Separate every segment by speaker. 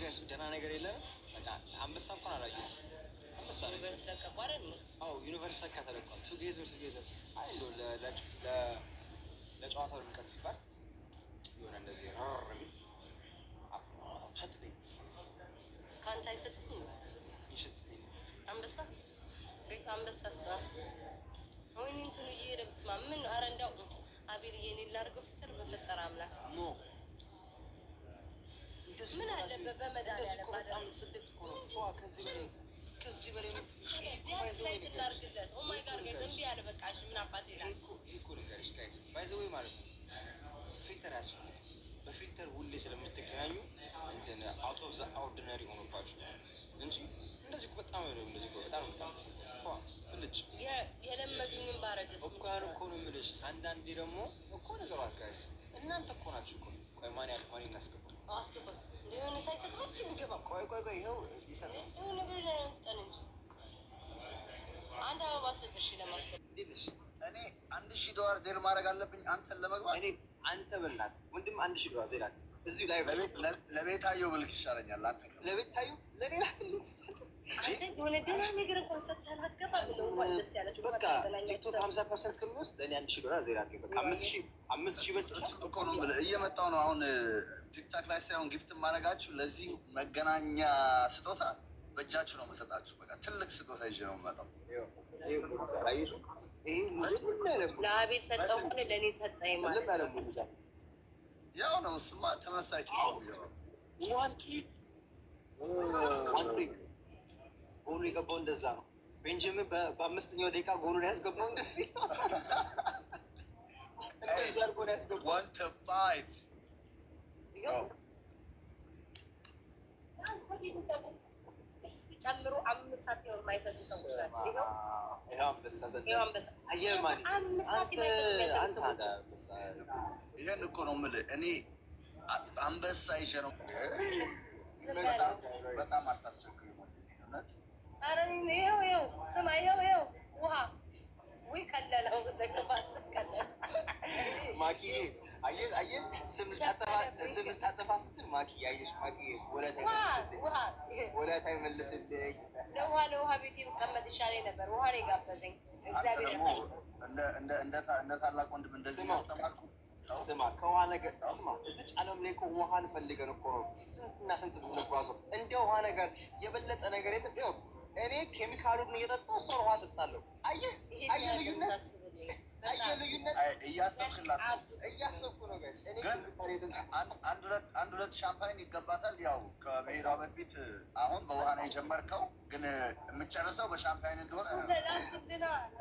Speaker 1: ጋይስ ደህና ነገር የለም። በቃ አንበሳ እንኳን አላየሁም። አንበሳ ዩኒቨርስ ለቀቁ አይደል? አዎ ዩኒቨርስ ለካ ተለቋል። ቱጌዘር አይ እንደው ለጨዋታው ድምቀት ሲባል የሆነ እንደዚህ ረር ሸትተኝ ከአንተ አይሰጥም ይሸትተኝ አንበሳ ወይስ አንበሳ ስራ ወይኔ እንትኑ እየሄደ ብስማ ምን ኧረ እንደው አቤል እየኔ ላድርገው ፍቅር በፈጠረ አምላክ ኖ ምን አለበት በመድኃኒዓለም በጣም ስደት እኮ ነው። ከዚህ በላይ ኦ ማይ ጋድ ጋይስ እምቢ አለ በቃ እሺ ምን አባቴ ይላል እኮ ልንገርሽ ጋይስ ባይ ዘ ዌይ ማለት ነው ፊልተር ያስፈልጋል። በፊልተር ሁሌ ስለምትገናኙ እንደ አውት ኦፍ ዘ ኦርዲናሪ ሆኖባችሁ እንጂ እንደዚህ እኮ በጣም ነው እንደዚህ እኮ በጣም ብልጭ የለመዱኝም ባረገስ እኮ ያን እኮ ነው የምልሽ። አንዳንዴ ደግሞ እኮ ነገሯት ጋይስ እናንተ እኮ ናችሁ እኮ ቆይ ማን እናስገባ አስገባስ የሆነ ሳይሰጥ ወጥ ይገባ ቆይ ይኸው ይሰራ የሆነ ነገር ላይ አንስጠን እንጂ አንድ አበባ ሰጥሽ ለማስገባት እንዴልሽ እኔ $1000 ዜል ማድረግ አለብኝ አንተን ለመግባት እኔ አንተ በእናትህ ወንድም $1000 ዜል አለ እዚህ ላይ ለቤታየው ብልክ ይሻለኛል። አንተ ለቤታየው ለሌላ አንተ የሆነ ደህና ነገር እንኳን ሰጥተህ አገባ እንኳን ደስ ያለችው በቃ ቲክቶክ 50% ከሚወስድ እኔ $1000 ዜል አድርጌ በቃ 5000 በልጥሽ እኮ ነው እየመጣው ነው አሁን ቲክታክ ላይ ሳይሆን ጊፍት ማድረጋችሁ ለዚህ መገናኛ ስጦታ በእጃችሁ ነው የምሰጣችሁ። በቃ ትልቅ ስጦታ ይዤ ነው የምመጣው። ይሄ ሙሉ
Speaker 2: ለአቤል ሰጠው ሆነ ለእኔ ሰጠኝ ማለት ነው።
Speaker 3: ያው ነው እሱማ ተመሳኪ
Speaker 1: ዋን ኪድ ጎሉ የገባው እንደዛ ነው። ቤንጃሚን በአምስተኛው ደቂቃ ጎሉን ያስገባው እንደዚህ እንደዚህ አድርጎ ነው ያስገባው።
Speaker 3: 1-5
Speaker 2: ጨምሮ 5 ሰዓት ነው የማይሰጡ ሰዎች ናቸው።
Speaker 1: ይኸው አንበሳ አየህ ማለት
Speaker 3: ይሄን እኮ ነው የምልህ እኔ አንበሳ ይዤ ነው በጣም አታስቸግሪኝ።
Speaker 2: ኧረ ይኸው ስማ ይኸው ውሃ ወይ ቀለለው
Speaker 1: ማኪዬ አየህ ስም ታጠፋ ስትል ማኪዬ አየሽ ማኪዬ ወለታ ይመልስልኝ።
Speaker 2: ለውሃ ቤት የምቀመጥ ይሻለኝ ነበር። ውሃ ነው የጋበዘኝ እግዚአብሔር ያሳየኝ።
Speaker 3: እንደ ታላቅ ወንድም እንደዚህ ያስተማርኩ
Speaker 1: ስማ ከውሃ ነገር ስማ እዚች ዓለም ላይ እኮ ውሃን ፈልገን እኮ ነው ስንትና ስንት የምንጓዘው። እንደ ውሃ ነገር የበለጠ ነገር የለም። ይኸው እኔ ኬሚካሉን እየጠጣሁ እሷን ውሃ እጠጣለሁ። አየህ ልዩነት እያሰብኩ ነው።
Speaker 3: አንድ ሁለት ሻምፓይን ይገባታል። ያው ከብሔራዊ በፊት አሁን በውሃ ነው የጀመርከው፣ ግን የምጨርሰው በሻምፓይን እንደሆነ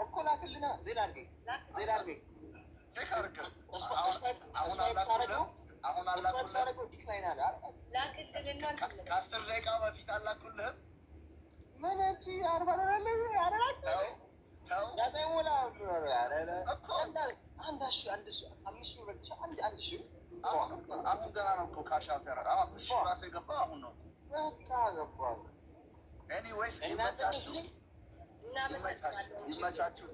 Speaker 1: እኮ ላክልና ዜና አድርገኝ
Speaker 3: አሁን ከ10 ደቂቃ በፊት አላኩልህም።
Speaker 1: መናቺ 40
Speaker 3: አሁን ገና ነው እኮ ካሻት ያረ 5,000 ራሱ የገባው አሁን ነው።
Speaker 1: በቃ ገባሁ።
Speaker 3: ኤኒዌይስ
Speaker 2: እናመሰግናለን።
Speaker 3: ይመቻችሁ።